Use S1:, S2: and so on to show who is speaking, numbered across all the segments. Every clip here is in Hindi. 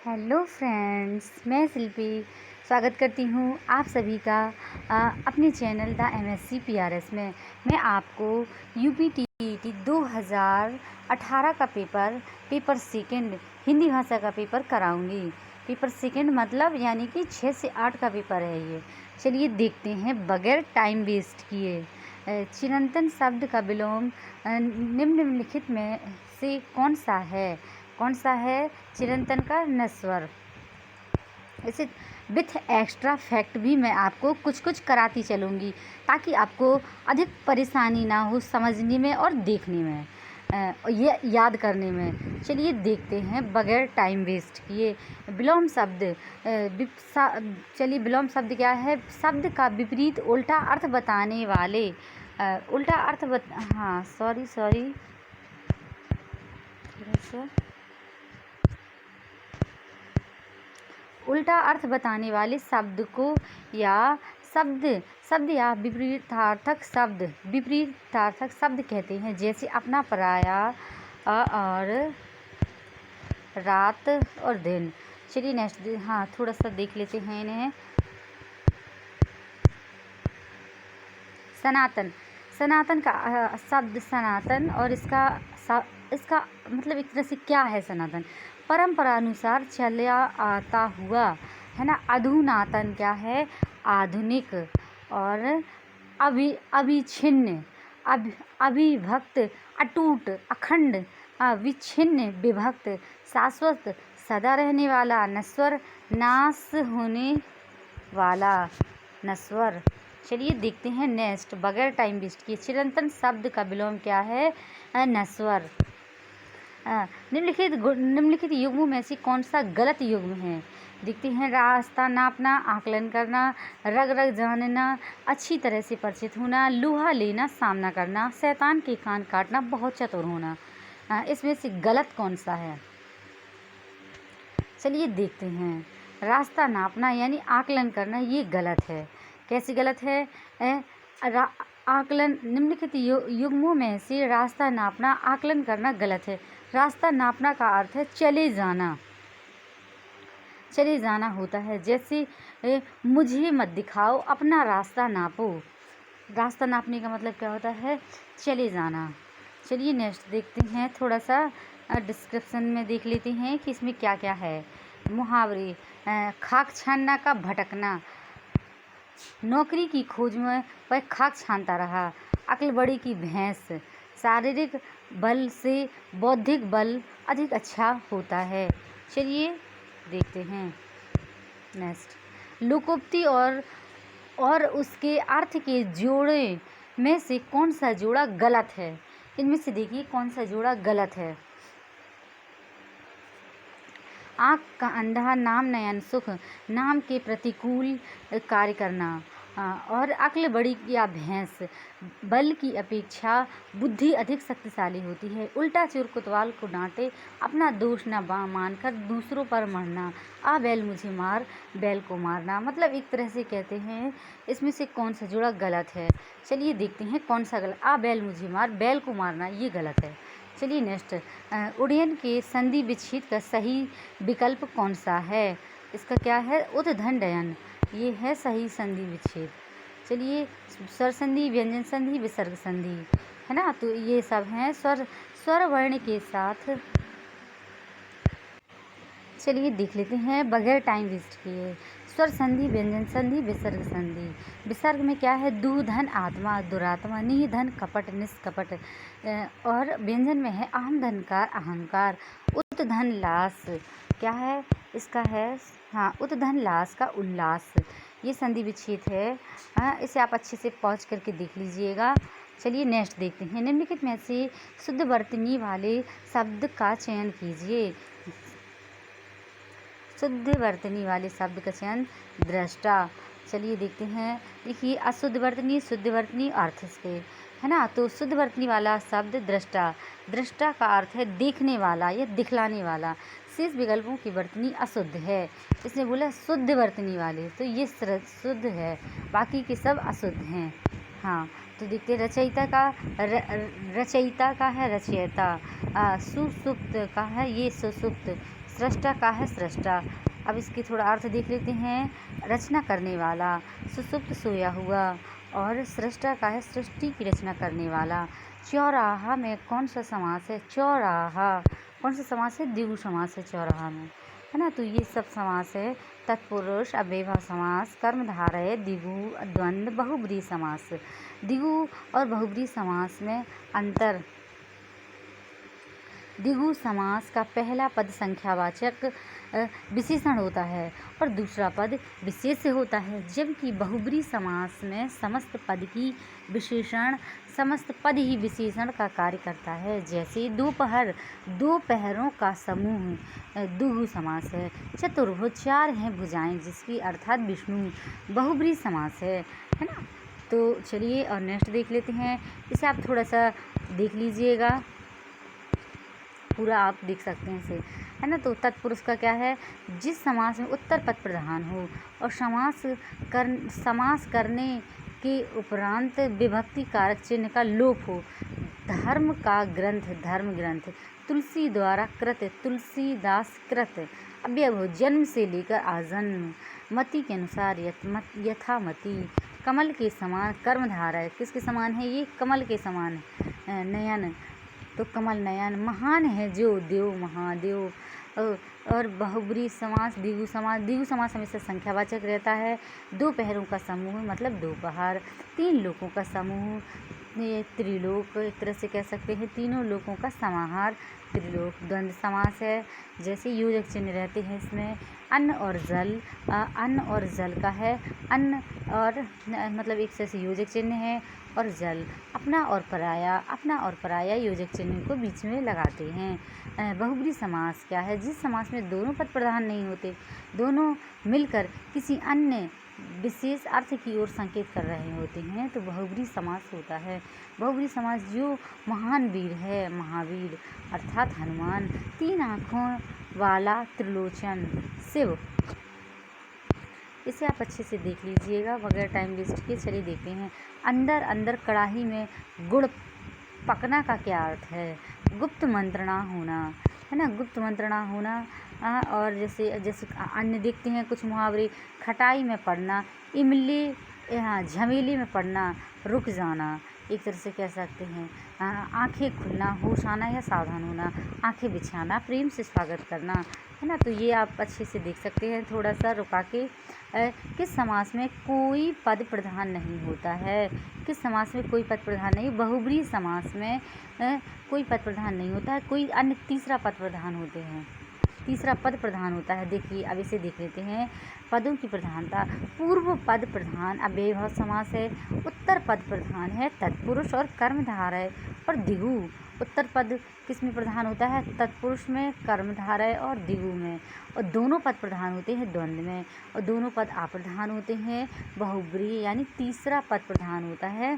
S1: हेलो फ्रेंड्स, मैं शिल्पी स्वागत करती हूँ आप सभी का अपने चैनल द MSc PRS में। मैं आपको UPTET 2018 का पेपर सेकंड हिंदी भाषा का पेपर कराऊंगी। पेपर सेकंड मतलब यानी कि 6 से 8 का पेपर है ये। चलिए देखते हैं बगैर टाइम वेस्ट किए। चिरंतन शब्द का विलोम निम्नलिखित में से कौन सा है? चिरंतन का नस्वर। इसे विथ एक्स्ट्रा फैक्ट भी मैं आपको कुछ कराती चलूँगी ताकि आपको अधिक परेशानी ना हो समझने में और देखने में, ये याद करने में। चलिए देखते हैं बगैर टाइम वेस्ट किए। विलोम शब्द चलिए विलोम शब्द क्या है? शब्द का विपरीत उल्टा अर्थ बताने वाले उल्टा अर्थ बताने वाले शब्द को या शब्द या विपरीतार्थक शब्द कहते हैं, जैसे अपना, पराया और रात और दिन। चलिए नेक्स्ट थोड़ा सा देख लेते हैं इन्हें। सनातन का शब्द सनातन, और इसका मतलब एक तरह से क्या है? सनातन परंपरा अनुसार चला आता हुआ है ना। अधुनातन क्या है? आधुनिक। और अविच्छिन्न, अविभक्त, अटूट, अखंड, विच्छिन्न, विभक्त, शाश्वत, सदा रहने वाला, नश्वर, नाश होने वाला, नश्वर। चलिए देखते हैं नेक्स्ट बगैर टाइम वेस्ट किए। चिरंतन शब्द का विलोम क्या है? नश्वर। निम्नलिखित युग्मों में से कौन सा गलत युग्म है? देखते हैं। रास्ता नापना, आकलन करना, रग जानना, अच्छी तरह से परिचित होना, लोहा लेना, सामना करना, शैतान के कान काटना, बहुत चतुर होना। इसमें से गलत कौन सा है? चलिए देखते हैं। रास्ता नापना यानी आकलन करना, ये गलत है। कैसे गलत है? आकलन, निम्नलिखित युग्मों में से रास्ता नापना, आकलन करना गलत है। रास्ता नापना का अर्थ है चले जाना होता है। जैसे मुझे मत दिखाओ, अपना रास्ता नापो। रास्ता नापने का मतलब क्या होता है? चले जाना। चलिए नेक्स्ट देखते हैं। थोड़ा सा डिस्क्रिप्शन में देख लेते हैं कि इसमें क्या क्या है। मुहावरे, खाक छानना का भटकना, नौकरी की खोज में वह खाक छानता रहा, अक्ल बड़ी की भैंस, शारीरिक बल से बौद्धिक बल अधिक अच्छा होता है। चलिए देखते हैं नेक्स्ट। लोकोक्ति और उसके अर्थ के जोड़े में से कौन सा जोड़ा गलत है? इनमें से देखिए कौन सा जोड़ा गलत है। आँख का अंधा, नाम नयन सुख, नाम के प्रतिकूल कार्य करना, और अक्ल बड़ी या भैंस, बल की अपेक्षा बुद्धि अधिक शक्तिशाली होती है। उल्टा चोर कोतवाल को डांटे, अपना दोष न मानकर दूसरों पर मरना, आ बैल मुझे मार, बैल को मारना। मतलब एक तरह से कहते हैं इसमें से कौन सा जोड़ा गलत है। चलिए देखते हैं कौन सा गलत। आ बैल मुझे मार, बैल को मारना, ये गलत है। चलिए नेक्स्ट। उड़यन के संधि विच्छेद का सही विकल्प कौन सा है? इसका क्या है? उद्धन डयन, ये है सही संधि विच्छेद। चलिए स्वर संधि, व्यंजन संधि, विसर्ग संधि, है ना। तो ये सब हैं स्वर वर्ण के साथ। चलिए देख लेते हैं बगैर टाइम वेस्ट किए। स्वर संधि, व्यंजन संधि, विसर्ग संधि। विसर्ग में क्या है? दू धन आत्मा, दुरात्मा, नी धन कपट, निष्कपट। और व्यंजन में है अहम धनकार, अहंकार, उत धन लास, क्या है इसका है? उत धन लास का उल्लास। ये संधि विच्छेद है। इसे आप अच्छे से पॉज करके देख लीजिएगा। चलिए नेक्स्ट देखते हैं। निम्नलिखित में से शुद्ध वर्तनी वाले शब्द का चयन कीजिए। शुद्ध वर्तनी वाले शब्द का चयन, दृष्टा। चलिए देखते हैं। देखिए अशुद्ध वर्तनी, शुद्ध वर्तनी, अर्थ इसके, है ना। तो शुद्ध वर्तनी वाला शब्द दृष्टा। दृष्टा का अर्थ है देखने वाला या दिखलाने वाला। शेष विकल्पों की वर्तनी अशुद्ध है। इसने बोला शुद्ध वर्तनी वाले, तो ये शुद्ध है, बाकी के सब अशुद्ध हैं। तो देखते रचयिता का है रचयिता, सुसुप्त का है ये सुसुप्त, सृष्टा का है सृष्टा। अब इसकी थोड़ा अर्थ देख लेते हैं। रचना करने वाला, सुसुप्त सोया हुआ, और सृष्टा का है सृष्टि की रचना करने वाला। चौराहा में कौन सा समास है? चौराहा कौन सा समास है? द्विगु समास है चौराहा में, है ना। तो ये सब समास है तत्पुरुष, अव्ययभाव समास, कर्मधारय, द्विगु, द्वंद्व, बहुब्रीहि समास। द्विगु और बहुब्रीहि समास में अंतर। द्विगु समास का पहला पद संख्यावाचक विशेषण होता है और दूसरा पद विशेष होता है, जबकि बहुब्रीहि समास में समस्त पद ही विशेषण का कार्य करता है। जैसे दोपहर, दोपहरों का समूह द्विगु समास है। चतुर्भुज, चार हैं भुजाएं जिसकी, अर्थात विष्णु, बहुब्रीहि समास है ना। तो चलिए और नेक्स्ट देख लेते हैं। इसे आप थोड़ा सा देख लीजिएगा, पूरा आप देख सकते हैं इसे, है ना। तो तत्पुरुष का क्या है? जिस समास में उत्तर पद प्रधान हो और समास करने के उपरांत विभक्ति कारक चिन्ह का लोप हो। धर्म का ग्रंथ, धर्म ग्रंथ। तुलसी द्वारा कृत, तुलसीदास कृत। अव्यय हो, जन्म से लेकर आजन्म। मति के अनुसार यथामति। कमल के समान, कर्मधारय। किसके समान है ये? कमल के समान, नयन, तो कमल नयन। महान है जो, देव, महादेव। और बहुब्रीहि समास, द्विगु समास। द्विगु समास हमेशा संख्यावाचक रहता है। दो पहरों का समूह मतलब दोपहर। तीन लोकों का समूह, ये त्रिलोक, एक तरह से कह सकते हैं तीनों लोकों का समाहार, त्रिलोक। द्वंद्व समास है, जैसे योजक चिन्ह रहते हैं इसमें। अन्न और जल, अन्न और जल का है। अन्न और मतलब एक से योजक चिन्ह है, और जल। अपना और पराया, अपना और पराया योजक चिन्ह को बीच में लगाते हैं। बहुब्रीहि समास क्या है? जिस समास में दोनों पद प्रधान नहीं होते, दोनों मिलकर किसी अन्य विशेष अर्थ की ओर संकेत कर रहे होते हैं, तो बहुब्रीहि समास होता है। बहुब्रीहि समास जो महान वीर है, महावीर अर्थात हनुमान। तीन आँखों वाला त्रिलोचन शिव। इसे आप अच्छे से देख लीजिएगा बगैर टाइम वेस्ट के। चलिए देखते हैं। अंदर अंदर कड़ाही में गुड़ पकना का क्या अर्थ है? गुप्त मंत्रणा होना, है ना, गुप्त मंत्रणा होना। और जैसे अन्य देखते हैं कुछ मुहावरे। खटाई में पड़ना, इमली, झमेली में पड़ना, रुक जाना, एक तरह से कह सकते हैं। आंखें खुलना, होश आना या सावधान होना। आंखें बिछाना, प्रेम से स्वागत करना, है ना। तो ये आप अच्छे से देख सकते हैं थोड़ा सा रुका के। किस समास में कोई पद प्रधान नहीं होता है? किस समास में कोई पद प्रधान नहीं? बहुब्रीहि समास में कोई पद प्रधान नहीं होता है, कोई अन्य तीसरा पद प्रधान होते हैं, तीसरा पद प्रधान होता है। देखिए अब इसे देख लेते हैं। पदों की प्रधानता। पूर्व पद प्रधान अव्ययभाव समास है। उत्तर पद प्रधान है तत्पुरुष और कर्मधारय और द्विगु। उत्तर पद किस में प्रधान होता है? तत्पुरुष में, कर्मधारय और द्विगु में। और दोनों पद प्रधान होते हैं द्वंद्व में, और दोनों पद अप्रधान होते हैं बहुब्रीहि, यानी तीसरा पद प्रधान होता है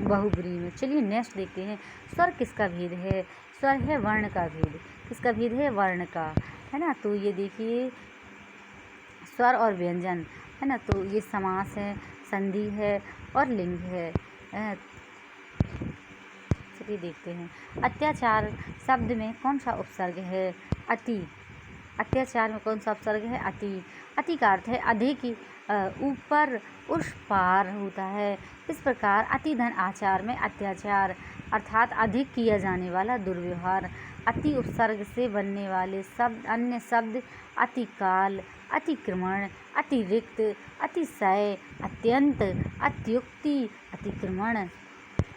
S1: बहुब्रीहि में। चलिए नेक्स्ट देखते हैं। स्वर किसका भेद है? स्वर है वर्ण का भेद। किसका भेद है? वर्ण का, है ना। तो ये देखिए स्वर और व्यंजन, है ना। तो ये समास है, संधि है और लिंग है। चलिए देखते हैं। अत्याचार शब्द में कौन सा उपसर्ग है? अति। अत्याचार में कौन सा उपसर्ग है? अति। अति का अर्थ है अधिक, ऊपर, उस पार होता है। इस प्रकार अति धन आचार में अत्याचार अर्थात अधिक किया जाने वाला दुर्व्यवहार। अति उपसर्ग से बनने वाले शब्द, अन्य शब्द अतिकाल, अतिक्रमण, अतिरिक्त, अतिशय, अत्यंत, अत्युक्ति, अतिक्रमण।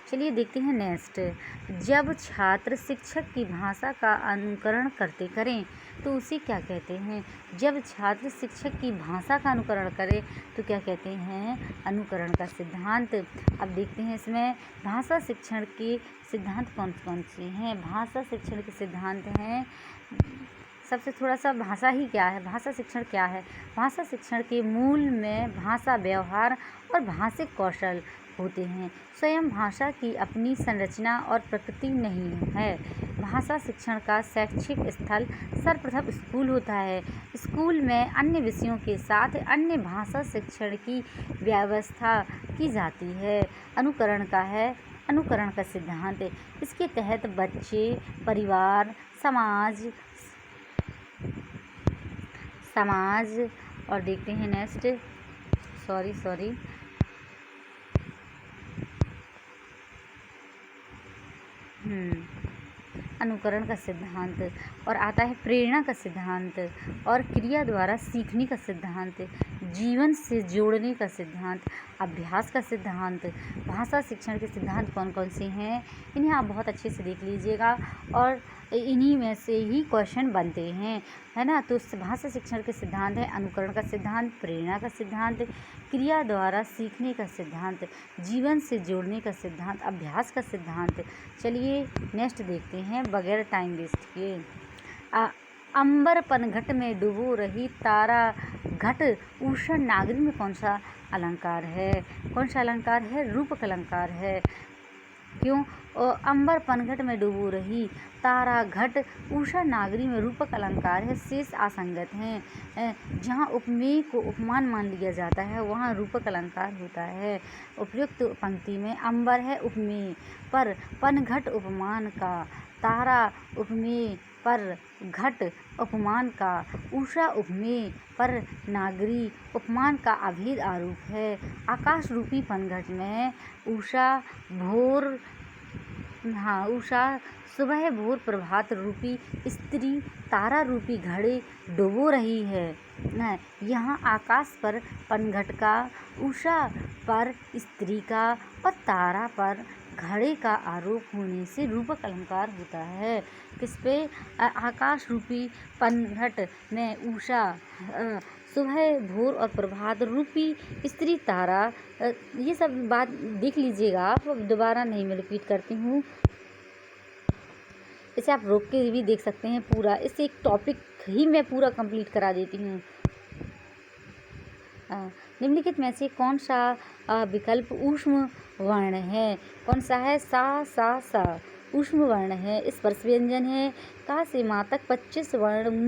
S1: चलिए देखते हैं नेक्स्ट। जब छात्र शिक्षक की भाषा का अनुकरण करें तो उसे क्या कहते हैं? जब छात्र शिक्षक की भाषा का अनुकरण करे तो क्या कहते हैं? अनुकरण का सिद्धांत। अब देखते हैं इसमें भाषा शिक्षण के सिद्धांत कौन कौन से हैं। भाषा शिक्षण के सिद्धांत हैं, सबसे थोड़ा सा भाषा ही क्या है, भाषा शिक्षण क्या है। भाषा शिक्षण के मूल में भाषा व्यवहार और भाषिक कौशल होते हैं। स्वयं भाषा की अपनी संरचना और प्रकृति नहीं है। भाषा शिक्षण का शैक्षिक स्थल सर्वप्रथम स्कूल होता है। स्कूल में अन्य विषयों के साथ अन्य भाषा शिक्षण की व्यवस्था की जाती है। अनुकरण का है, अनुकरण का सिद्धांत। इसके तहत बच्चे, परिवार, समाज समाज। और देखते हैं नेक्स्ट, सॉरी अनुकरण का सिद्धांत। और आता है प्रेरणा का सिद्धांत और क्रिया द्वारा सीखने का सिद्धांत, जीवन से जोड़ने का सिद्धांत, अभ्यास का सिद्धांत। भाषा शिक्षण के सिद्धांत कौन कौन से हैं, इन्हें आप बहुत अच्छे से देख लीजिएगा और इन्हीं में से ही क्वेश्चन बनते हैं, है ना। तो भाषा शिक्षण के सिद्धांत है अनुकरण का सिद्धांत, प्रेरणा का सिद्धांत, क्रिया द्वारा सीखने का सिद्धांत, जीवन से जोड़ने का सिद्धांत, अभ्यास का सिद्धांत। चलिए नेक्स्ट देखते हैं बगैर टाइम वेस्ट किए। अंबर पनघट में डूबो रही तारा घट उषा नागरी में कौन सा अलंकार है? कौन सा अलंकार है? रूपक अलंकार है। क्यों? अंबर पनघट में डूबो रही तारा घट उषा नागरी में रूपक अलंकार है, शेष असंगत हैं। जहाँ उपमेय को उपमान मान लिया जाता है वहाँ रूपक अलंकार होता है। उपयुक्त पंक्ति में अंबर है उपमेय पर पनघट उपमान का, तारा उपमेय पर घट उपमान का, उषा उपमेय पर नागरी उपमान का अभेद आरोप है। आकाश रूपी पनघट में उषा सुबह भोर प्रभात रूपी स्त्री तारा रूपी घड़े डुबो रही है। यहाँ आकाश पर पनघट का, उषा पर स्त्री का और तारा पर घड़े का आरोप होने से रूपक अलंकार होता है। किस पे? आकाश रूपी पनघट में उषा, सुबह भोर और प्रभात रूपी स्त्री तारा। ये सब बात देख लीजिएगा आप, दोबारा नहीं मैं रिपीट करती हूँ, इसे आप रोक के भी देख सकते हैं पूरा। इसे एक टॉपिक ही मैं पूरा कंप्लीट करा देती हूँ। निम्नलिखित में से कौन सा विकल्प ऊष्म वर्ण है? कौन सा है? सा ऊष्म वर्ण है, स्पर्श व्यंजन है। का से माँ तक 25 वर्ण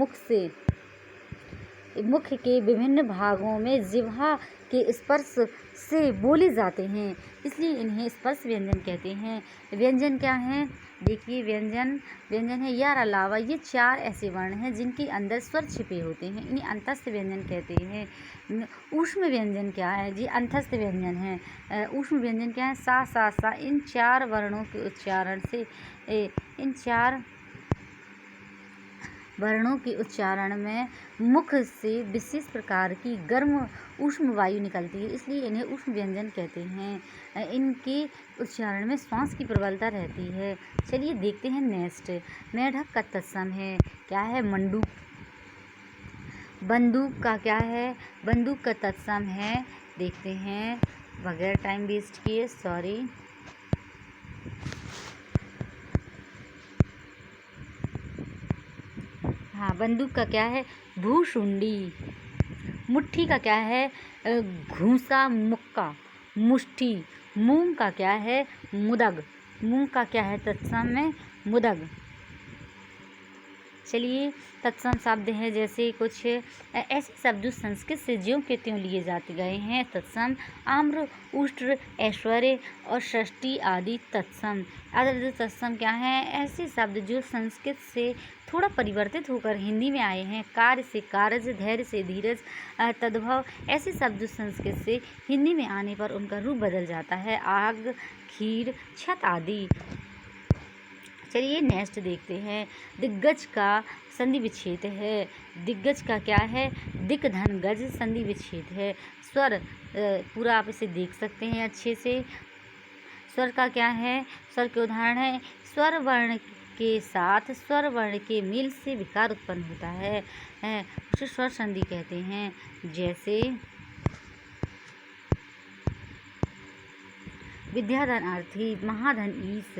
S1: मुख के विभिन्न भागों में जिह्वा के स्पर्श से बोले जाते हैं, इसलिए इन्हें स्पर्श व्यंजन कहते हैं। व्यंजन क्या हैं? देखिए व्यंजन है यार अलावा ये 4 ऐसे वर्ण हैं जिनके अंदर स्वर छिपे होते हैं, इन्हें अंतस्थ व्यंजन कहते हैं। ऊष्म व्यंजन क्या है जी? अंतस्थ व्यंजन है। ऊष्म व्यंजन क्या है? सा इन 4 वर्णों के उच्चारण से इन 4 वर्णों के उच्चारण में मुख से विशेष प्रकार की गर्म ऊष्म वायु निकलती है, इसलिए इन्हें ऊष्म व्यंजन कहते हैं। इनके उच्चारण में श्वास की प्रबलता रहती है। चलिए देखते हैं नेक्स्ट। मेढक का तत्सम है क्या है? मंडूक। बंदूक का क्या है? बंदूक का तत्सम है, देखते हैं बगैर टाइम वेस्ट किए, सॉरी। हाँ, बंदूक का क्या है? भूशुंडी। मुट्ठी का क्या है? घूसा मुक्का, मुष्टि। मूंग का क्या है? मुदग। मूंग का क्या है तत्सम में? मुदग। चलिए तत्सम शब्द हैं जैसे कुछ ऐसे शब्द जो संस्कृत से ज्यों के त्यों लिए जाते गए हैं। तत्सम आम्र, उष्ट्र, ऐश्वर्य और षष्ठी आदि तत्सम। तत्सम क्या है? ऐसे शब्द जो संस्कृत से थोड़ा परिवर्तित होकर हिंदी में आए हैं। कार्य से कारज, धैर्य से धीरज, तद्भव। ऐसे शब्द संस्कृत से हिंदी में आने पर उनका रूप बदल जाता है। आग, खीर, छत आदि। चलिए नेक्स्ट देखते हैं। दिग्गज का संधि विच्छेद है। दिग्गज का क्या है? दिक धन गज संधि विच्छेद है। स्वर पूरा आप इसे देख सकते हैं अच्छे से। स्वर का क्या है? स्वर के उदाहरण है स्वर वर्ण के साथ स्वर वर्ण के मेल से विकार उत्पन्न होता है, उसे स्वर संधि कहते हैं। जैसे विद्याधन अर्थी, महाधन ईश,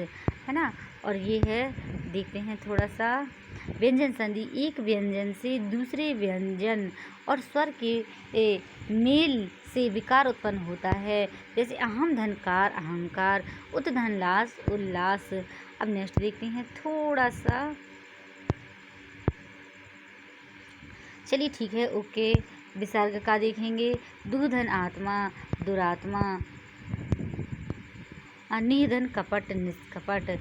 S1: है ना। और ये है, देखते हैं थोड़ा सा। व्यंजन संधि एक व्यंजन से दूसरे व्यंजन और स्वर के मेल से विकार उत्पन्न होता है। जैसे अहम धनकार, अहंकार, उत धन लास, उल्लास। अब नेक्स्ट देखते हैं थोड़ा सा। चलिए ठीक है, ओके। विसर्ग का देखेंगे। दुधन आत्मा, दुरात्मा। निधन कपट, निष्कपट।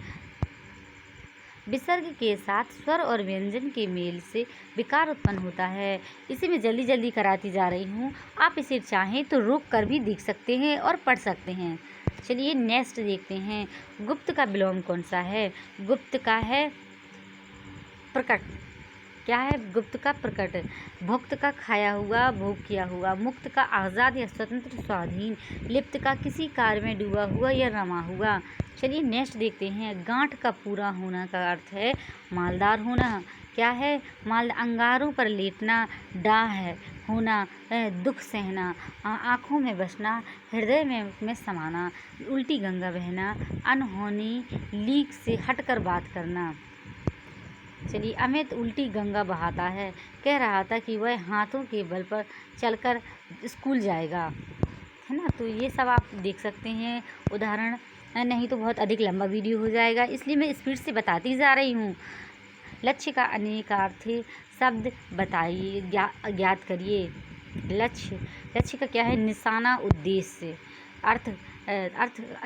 S1: विसर्ग के साथ स्वर और व्यंजन के मेल से विकार उत्पन्न होता है। इसे मैं जल्दी जल्दी कराती जा रही हूँ, आप इसे चाहें तो रोक कर भी देख सकते हैं और पढ़ सकते हैं। चलिए नेक्स्ट देखते हैं। गुप्त का विलोम कौन सा है? गुप्त का है प्रकट। क्या है? गुप्त का प्रकट। भुक्त का खाया हुआ, भोग किया हुआ। मुक्त का आज़ाद या स्वतंत्र, स्वाधीन। लिप्त का किसी कार्य में डूबा हुआ या रमा हुआ। चलिए नेक्स्ट देखते हैं। गांठ का पूरा होना का अर्थ है मालदार होना। क्या है? माल अंगारों पर लेटना। डाह है होना, दुख सहना, आँखों में बसना, हृदय में समाना। उल्टी गंगा बहना, अनहोनी लीक से हटकर बात करना। चलिए अमित उल्टी गंगा बहाता है, कह रहा था कि वह हाथों के बल पर चलकर स्कूल जाएगा, है ना। तो ये सब आप देख सकते हैं उदाहरण, नहीं तो बहुत अधिक लंबा वीडियो हो जाएगा, इसलिए मैं स्पीड से बताती जा रही हूँ। लक्ष्य का अनेकार्थी शब्द बताइए, ज्ञात करिए। लक्ष्य का क्या है? निशाना, उद्देश्य। अर्थ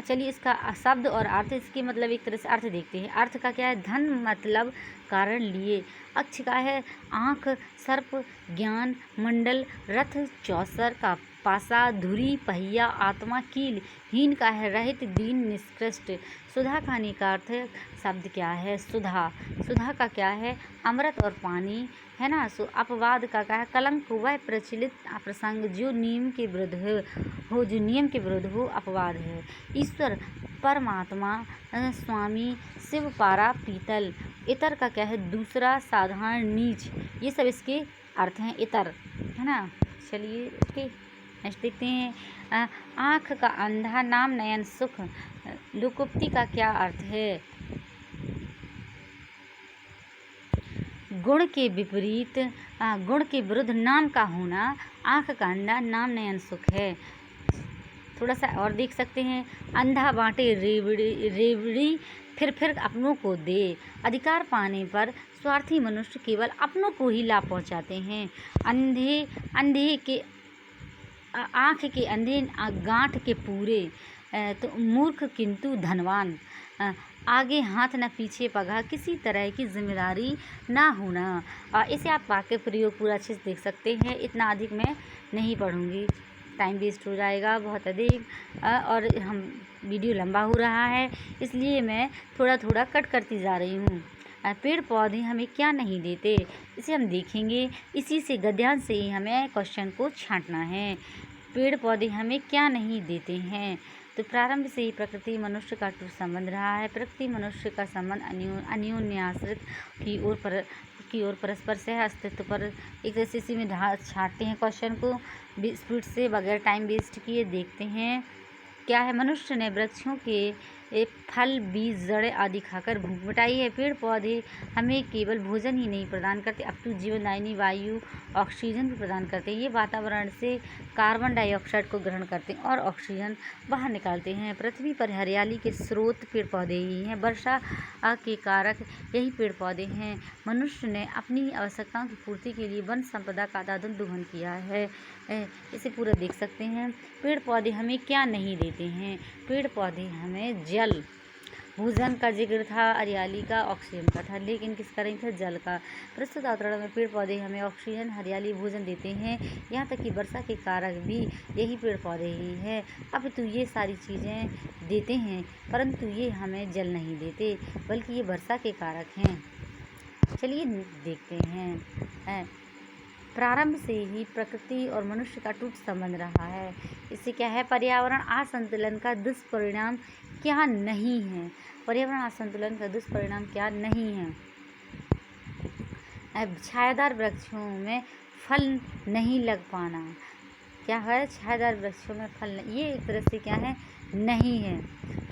S1: चलिए इसका शब्द और अर्थ, इसके मतलब एक तरह से अर्थ देखते हैं। अर्थ का क्या है? धन, मतलब, कारण, लिए। अक्ष का है आँख, सर्प, ज्ञान, मंडल, रथ, चौसर का पासा, धुरी, पहिया, आत्मा, कील। हीन का है रहित, दीन, निष्कृष्ट। सुधा का अनेकार्थक शब्द क्या है? सुधा का क्या है? अमृत और पानी, है ना। सो अपवाद का क्या है? कलंक, वह प्रचलित प्रसंग जो नियम के विरुद्ध हो, अपवाद है। ईश्वर, परमात्मा, स्वामी, शिव, पारा, पीतल। इतर का क्या है? दूसरा, साधारण, नीच। ये सब इसके अर्थ हैं, इतर, है ना। चलिए ओके नेक्स्ट देखते हैं। आँख का अंधा, नाम, नयन, सुख। लुकुप्ति का क्या अर्थ है? गुण के विपरीत, गुण के विरुद्ध नाम का होना। आँख का अंधा, नाम, नयन, सुख है। थोड़ा सा और देख सकते हैं। अंधा बांटे रेवड़ी, फिर अपनों को दे। अधिकार पाने पर स्वार्थी मनुष्य केवल अपनों को ही लाभ पहुंचाते हैं। अंधे के आँख के अंधे, गांठ के पूरे। तो मूर्ख किंतु धनवान। आगे हाथ न पीछे पगा, किसी तरह की जिम्मेदारी ना होना। इसे आप वाक्य प्रयोग पूरा अच्छे से देख सकते हैं। इतना अधिक मैं नहीं पढ़ूंगी, टाइम वेस्ट हो जाएगा बहुत अधिक, और हम वीडियो लंबा हो रहा है, इसलिए मैं थोड़ा थोड़ा कट करती जा रही हूँ। पेड़ पौधे हमें क्या नहीं देते, इसे हम देखेंगे। इसी से गद्यांश से ही हमें क्वेश्चन को छांटना है। पेड़ पौधे हमें क्या नहीं देते हैं? तो प्रारंभ से ही प्रकृति मनुष्य का टूट संबंध रहा है। प्रकृति मनुष्य का संबंध अन्योन्याश्रित की ओर परस्पर सह अस्तित्व पर एक तरह से इसी में छांटते हैं क्वेश्चन को स्पीड से, बगैर टाइम वेस्ट किए। देखते हैं क्या है। मनुष्य ने वृक्षों के फल, बीज, जड़ आदि खाकर भूख मिटाई है। पेड़ पौधे हमें केवल भोजन ही नहीं प्रदान करते, अपितु जीवनदायिनी वायु, ऑक्सीजन भी प्रदान करते हैं। ये वातावरण से कार्बन डाइऑक्साइड को ग्रहण करते हैं और ऑक्सीजन बाहर निकालते हैं। पृथ्वी पर हरियाली के स्रोत पेड़ पौधे ही हैं। वर्षा के कारक यही पेड़ पौधे हैं। मनुष्य ने अपनी आवश्यकताओं की पूर्ति के लिए वन संपदा का अंधाधुंध दोहन किया है। इसे पूरा देख सकते हैं। पेड़ पौधे हमें क्या नहीं देते हैं? पेड़ पौधे हमें जल, भूजन का जिक्र था, हरियाली का, ऑक्सीजन का था, लेकिन किसका नहीं था? जल का। प्रस्तुत अवतरण में पेड़ पौधे हमें ऑक्सीजन, हरियाली, भोजन देते हैं। यहाँ तक कि वर्षा के कारक भी यही पेड़ पौधे ही हैं। अब तो ये सारी चीज़ें देते हैं, परंतु ये हमें जल नहीं देते, बल्कि ये वर्षा के कारक हैं। चलिए देखते हैं। प्रारंभ से ही प्रकृति और मनुष्य का टूट संबंध रहा है। इससे क्या है? पर्यावरण असंतुलन का दुष्परिणाम क्या नहीं है? पर्यावरण असंतुलन का दुष्परिणाम क्या नहीं है? छायादार वृक्षों में फल नहीं लग पाना। क्या है? छायादार वृक्षों में फल नहीं, ये एक तरह से क्या है? नहीं है।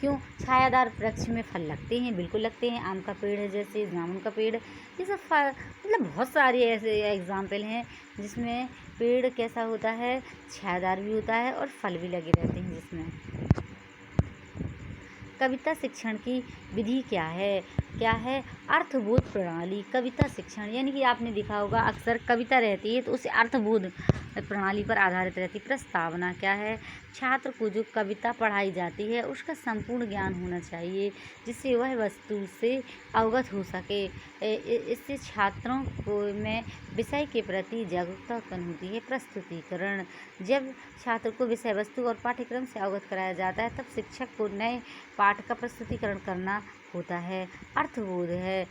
S1: क्यों? छायादार वृक्ष में फल लगते हैं, बिल्कुल लगते हैं। आम का पेड़ है, जैसे जामुन का पेड़, ये सब फल, मतलब बहुत सारे ऐसे एग्जाम्पल हैं जिसमें पेड़ कैसा होता है? छायादार भी होता है और फल भी लगे रहते हैं जिसमें। कविता शिक्षण की विधि क्या है? क्या है? अर्थबोध प्रणाली, कविता शिक्षण, यानी कि आपने देखा होगा अक्सर कविता रहती है तो उसे अर्थबोध प्रणाली पर आधारित रहती है। प्रस्तावना क्या है? छात्र को जो कविता पढ़ाई जाती है उसका संपूर्ण ज्ञान होना चाहिए जिससे वह वस्तु से अवगत हो सके। इससे छात्रों को में विषय के प्रति जागरूकता उत्पन्न होती है। प्रस्तुतिकरण, जब छात्र को विषय वस्तु और पाठ्यक्रम से अवगत कराया जाता है तब शिक्षक को नए पाठ का प्रस्तुतिकरण करना होता है। अर्थबोध है,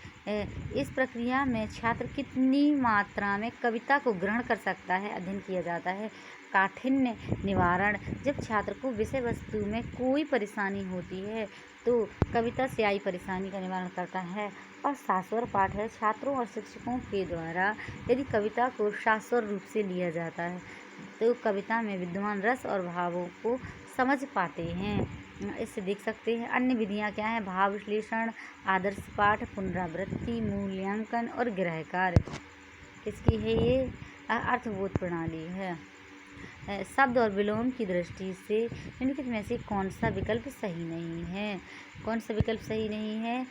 S1: इस प्रक्रिया में छात्र कितनी मात्रा में कविता को ग्रहण कर सकता है अध्ययन किया जाता है। काठिन्य निवारण, जब छात्र को विषय वस्तु में कोई परेशानी होती है तो कविता से आई परेशानी का निवारण करता है। और शास्वर पाठ है, छात्रों और शिक्षकों के द्वारा यदि कविता को शास्वर रूप से लिया जाता है तो कविता में विद्यमान रस और भावों को समझ पाते हैं। इससे देख सकते हैं। अन्य विधियाँ क्या हैं? भाव विश्लेषण, आदर्श पाठ, पुनरावृत्ति, मूल्यांकन और गृह कार्य। किसकी है ये? अर्थबोध प्रणाली है। शब्द और विलोम की दृष्टि से निम्नलिखित में से कौन सा विकल्प सही नहीं है? कौन सा विकल्प सही नहीं है?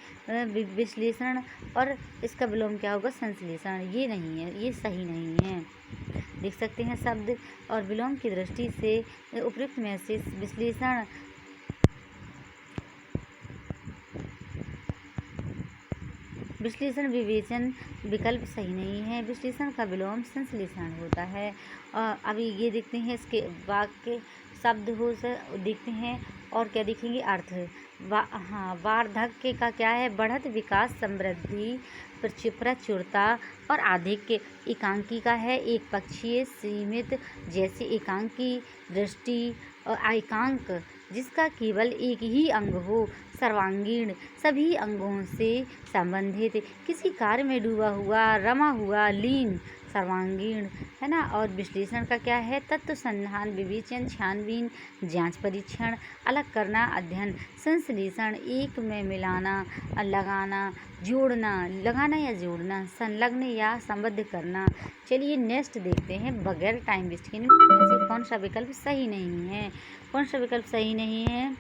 S1: विश्लेषण और इसका विलोम क्या होगा? संश्लेषण। ये नहीं है, ये सही नहीं है। देख सकते हैं शब्द और विलोम की दृष्टि से उपयुक्त में से विश्लेषण विवेचन विकल्प सही नहीं है। विश्लेषण का विलोम संश्लेषण होता है। अभी ये देखते हैं इसके वाक्य शब्द हो देखते हैं और क्या देखेंगे? अर्थ। वार्धक्य का क्या है? बढ़त, विकास, समृद्धि, प्रचुरता और आधिक्य। एकांकी का है एक पक्षीय, सीमित, जैसे एकांकी दृष्टि और एकांक जिसका केवल एक ही अंग हो। सर्वांगीण, सभी अंगों से संबंधित, किसी कार्य में डूबा हुआ, रमा हुआ, लीन, सर्वांगीण है ना। और विश्लेषण का क्या है? तत्व संधान, विवेचन, छानबीन, जांच, परीक्षण, अलग करना, अध्ययन। संश्लेषण, एक में मिलाना, लगाना, जोड़ना, लगाना या जोड़ना, संलग्न या संबद्ध करना। चलिए नेक्स्ट देखते हैं बगैर टाइम वेस्ट के निम्न में से कौन सा विकल्प सही नहीं है? कौन सा विकल्प सही नहीं है?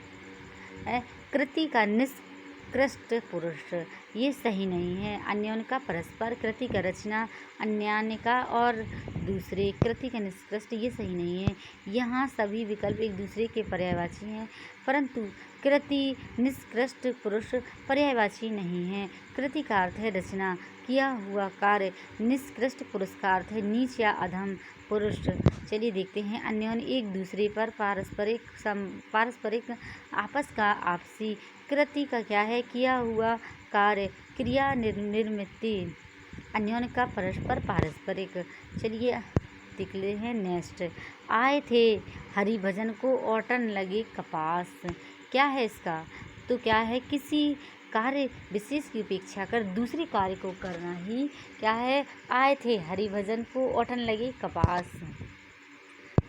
S1: कृति का निष्कृष्ट पुरुष, ये सही नहीं है। अन्योन्य का परस्पर, कृति का रचना, अन्यान्य का और दूसरे, कृति का निष्कृष्ट, ये सही नहीं है। यहाँ सभी विकल्प एक दूसरे के पर्यायवाची हैं परंतु कृति निष्कृष्ट पुरुष पर्यायवाची नहीं है। कृति का अर्थ है रचना, किया हुआ कार्य। निष्कृष्ट पुरुष का अर्थ है नीच या अधम पुरुष। चलिए देखते हैं। अन्योन्य, एक दूसरे पर, पारस्परिक, आपस का, आपसी। कृति का क्या है? किया हुआ कार्य, क्रिया, निर्मित। अन्योन्य का परस्पर, पारस्परिक। चलिए निकले हैं नेक्स्ट। आए थे हरिभजन को ओटन लगे कपास, क्या है इसका? तो क्या है? किसी कार्य विशेष की उपेक्षा कर दूसरे कार्य को करना ही क्या है? आए थे हरिभजन को ओटन लगे कपास।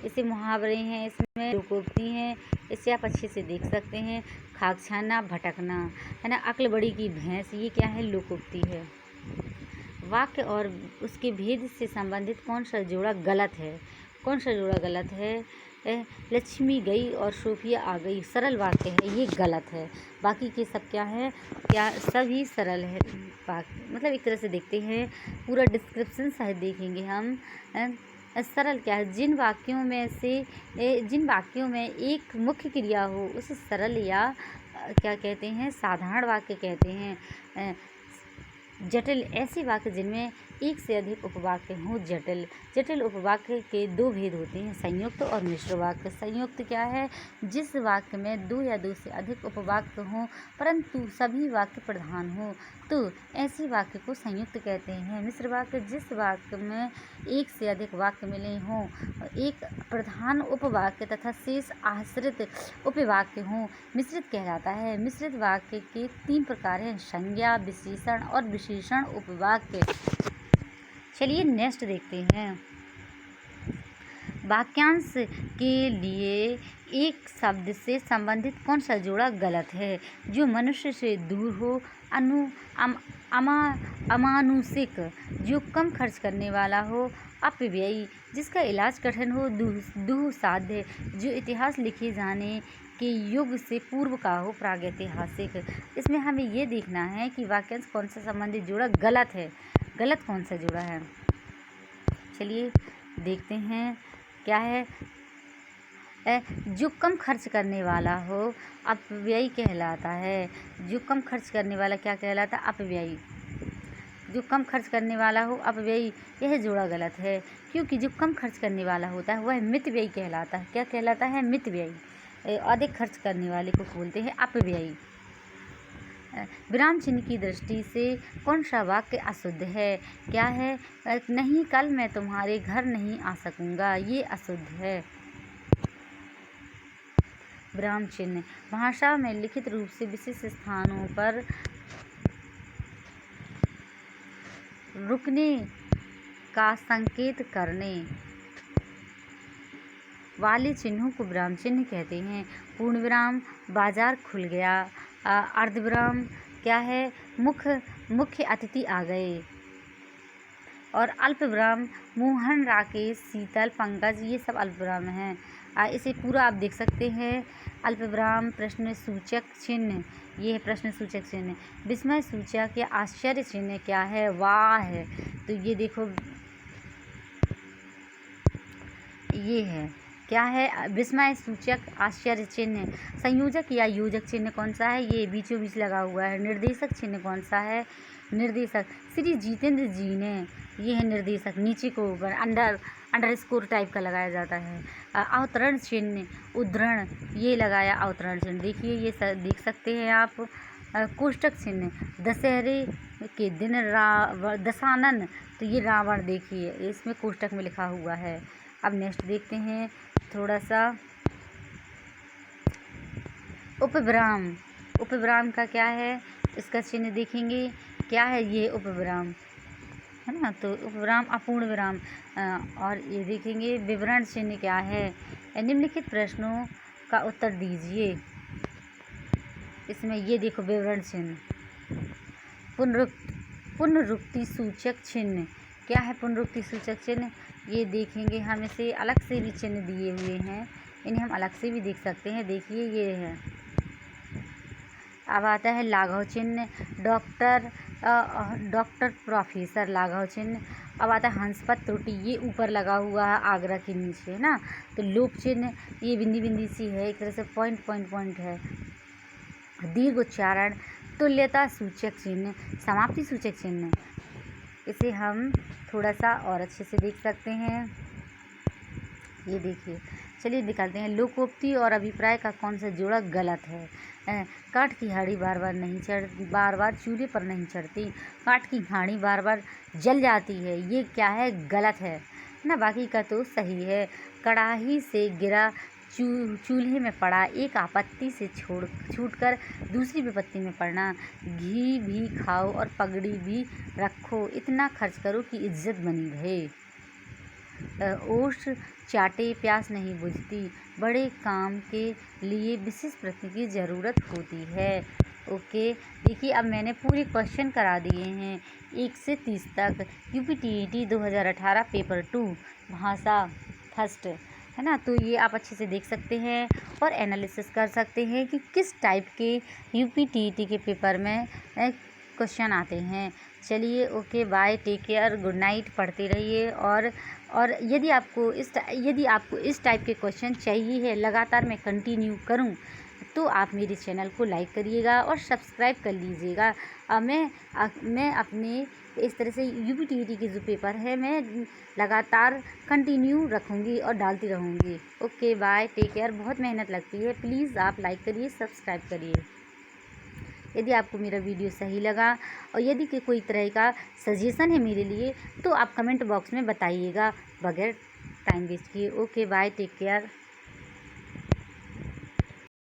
S1: इसे मुहावरे हैं, इसमें लोकोक्ति हैं, इसे आप अच्छे से देख सकते हैं। खाक छाना, भटकना है ना। अक्ल बड़ी की भैंस, ये क्या है? लोकोक्ति है। वाक्य और उसके भेद से संबंधित कौन सा जोड़ा गलत है? कौन सा जोड़ा गलत है? लक्ष्मी गई और सोफिया आ गई, सरल वाक्य है, ये गलत है। बाकी के सब क्या है? क्या सभी सरल है वाक्य। मतलब एक तरह से देखते हैं, पूरा डिस्क्रिप्शन शायद देखेंगे हम। सरल क्या है? जिन वाक्यों में एक मुख्य क्रिया हो उसे सरल या क्या कहते हैं? साधारण वाक्य कहते हैं। जटिल, ऐसे वाक्य जिनमें एक से अधिक उपवाक्य हों। जटिल उपवाक्य के दो भेद होते हैं, संयुक्त और मिश्र वाक्य। संयुक्त क्या है? जिस वाक्य में दो या दो से अधिक उपवाक्य हों परंतु सभी वाक्य प्रधान हो तो ऐसे वाक्य को संयुक्त कहते हैं। मिश्र वाक्य, जिस वाक्य में एक से अधिक वाक्य मिले हों, एक प्रधान उपवाक्य तथा शेष आश्रित उपवाक्य हों, मिश्रित कहलाता है। मिश्रित वाक्य के 3 प्रकार हैं, संज्ञा, विशेषण और विशेषण उपवाक्य। चलिए नेक्स्ट देखते हैं। वाक्यांश के लिए एक शब्द से संबंधित कौन सा जोड़ा गलत है? जो मनुष्य से दूर हो, अमानुषिक, जो कम खर्च करने वाला हो, अपव्ययी, जिसका इलाज कठिन हो, दुस्साध्य, जो इतिहास लिखे जाने के युग से पूर्व का हो, प्रागैतिहासिक। इसमें हमें ये देखना है कि वाक्यांश कौन सा संबंधित जोड़ा गलत है, गलत कौन सा जोड़ा है। चलिए देखते हैं क्या है। जो कम खर्च करने वाला हो अपव्ययी कहलाता है। जो कम खर्च करने वाला क्या कहलाता है? अपव्ययी। जो कम खर्च करने वाला हो अपव्ययी, यह जोड़ा गलत है, क्योंकि जो कम खर्च करने वाला होता है वह मितव्ययी कहलाता है। क्या कहलाता है? मितव्ययी। अधिक खर्च करने वाले को बोलते हैं अपव्ययी। विराम चिन्ह की दृष्टि से कौन सा वाक्य अशुद्ध है? क्या है? नहीं, कल मैं तुम्हारे घर नहीं आ सकूंगा, ये अशुद्ध है। विराम चिन्ह भाषा में लिखित रूप से विशिष्ट स्थानों पर रुकने का संकेत करने वाले चिन्हों को विराम चिन्ह कहते हैं। पूर्ण विराम बाजार खुल गया। अर्धविराम क्या है? मुख्य अतिथि आ गए। और अल्प विराम मोहन, राकेश, शीतल, पंकज, ये सब अल्प विराम हैं। इसे पूरा आप देख सकते हैं। अल्प विराम प्रश्न सूचक चिन्ह, ये है प्रश्न सूचक चिन्ह। विस्मय सूचक या आश्चर्य चिन्ह क्या है? वाह है। तो ये देखो, ये है क्या है? विस्मय सूचक आश्चर्य चिन्ह। संयोजक या योजक चिन्ह कौन सा है? ये बीचों बीच लगा हुआ है। निर्देशक चिन्ह कौन सा है? निर्देशक श्री जितेंद्र जी ने, ये है निर्देशक, नीचे को ऊपर अंडर स्कोर टाइप का लगाया जाता है। अवतरण चिन्ह उद्धरण, ये लगाया अवतरण चिन्ह। देखिए ये देख सकते हैं आप। कोष्टक चिन्ह दशहरे के दिन दशानन, तो ये रावण, देखिए इसमें कोष्टक में लिखा हुआ है। अब नेक्स्ट देखते हैं थोड़ा सा। उपविराम, उपविराम का क्या है? इसका चिन्ह देखेंगे क्या है? ये उपविराम है ना। तो उपविराम अपूर्ण विराम। और ये देखेंगे विवरण चिन्ह क्या है? निम्नलिखित प्रश्नों का उत्तर दीजिए। इसमें ये देखो विवरण चिन्ह। पुनरुक्ति सूचक चिन्ह क्या है? पुनरुक्ति सूचक चिन्ह, ये देखेंगे हम इसे अलग से भी चिन्ह दिए हुए हैं, इन्हें हम अलग से भी देख सकते हैं। देखिए ये है। अब आता है लाघव चिन्ह, डॉक्टर प्रोफेसर, लाघव चिन्ह। अब आता है हंसपत त्रुटि, ये ऊपर लगा हुआ है आगरा के नीचे, है ना। तो लोप चिन्ह, ये बिंदी बिंदी सी है, एक तरह से पॉइंट है। दीर्घ उच्चारण, तुल्यता सूचक चिन्ह, समाप्ति सूचक चिन्ह, इसे हम थोड़ा सा और अच्छे से देख सकते हैं। ये देखिए, चलिए निकालते हैं। लोकोक्ति और अभिप्राय का कौन सा जोड़ा गलत है? काठ की हाड़ी बार बार चूल्हे पर नहीं चढ़ती। काठ की हाड़ी बार बार जल जाती है, ये क्या है? गलत है ना। बाकी का तो सही है। कड़ाही से गिरा चूल्हे में पड़ा, एक आपत्ति से छूटकर दूसरी विपत्ति में पड़ना। घी भी खाओ और पगड़ी भी रखो, इतना खर्च करो कि इज्जत बनी रहे। ओष्ठ चाटे प्यास नहीं बुझती, बड़े काम के लिए विशेष प्रश्न की ज़रूरत होती है। ओके, देखिए अब मैंने पूरे क्वेश्चन करा दिए हैं 1 से 30 तक। UPTET 2018 पेपर 2 भाषा फर्स्ट, है ना। तो ये आप अच्छे से देख सकते हैं और एनालिसिस कर सकते हैं कि किस टाइप के UPTET के पेपर में क्वेश्चन आते हैं। चलिए okay, bye, take care, good night. पढ़ते रहिए। और यदि आपको इस टाइप के क्वेश्चन चाहिए है, लगातार मैं कंटिन्यू करूं, तो आप मेरे चैनल को लाइक करिएगा और सब्सक्राइब कर लीजिएगा। मैं अपने इस तरह से UPTET के जो पेपर है मैं लगातार कंटिन्यू रखूँगी और डालती रहूँगी। Okay bye, take care. बहुत मेहनत लगती है, प्लीज़ आप लाइक करिए, सब्सक्राइब करिए। यदि आपको मेरा वीडियो सही लगा और यदि कोई तरह का सजेशन है मेरे लिए, तो आप कमेंट बॉक्स में बताइएगा बगैर टाइम वेस्ट किए। Okay bye, take care.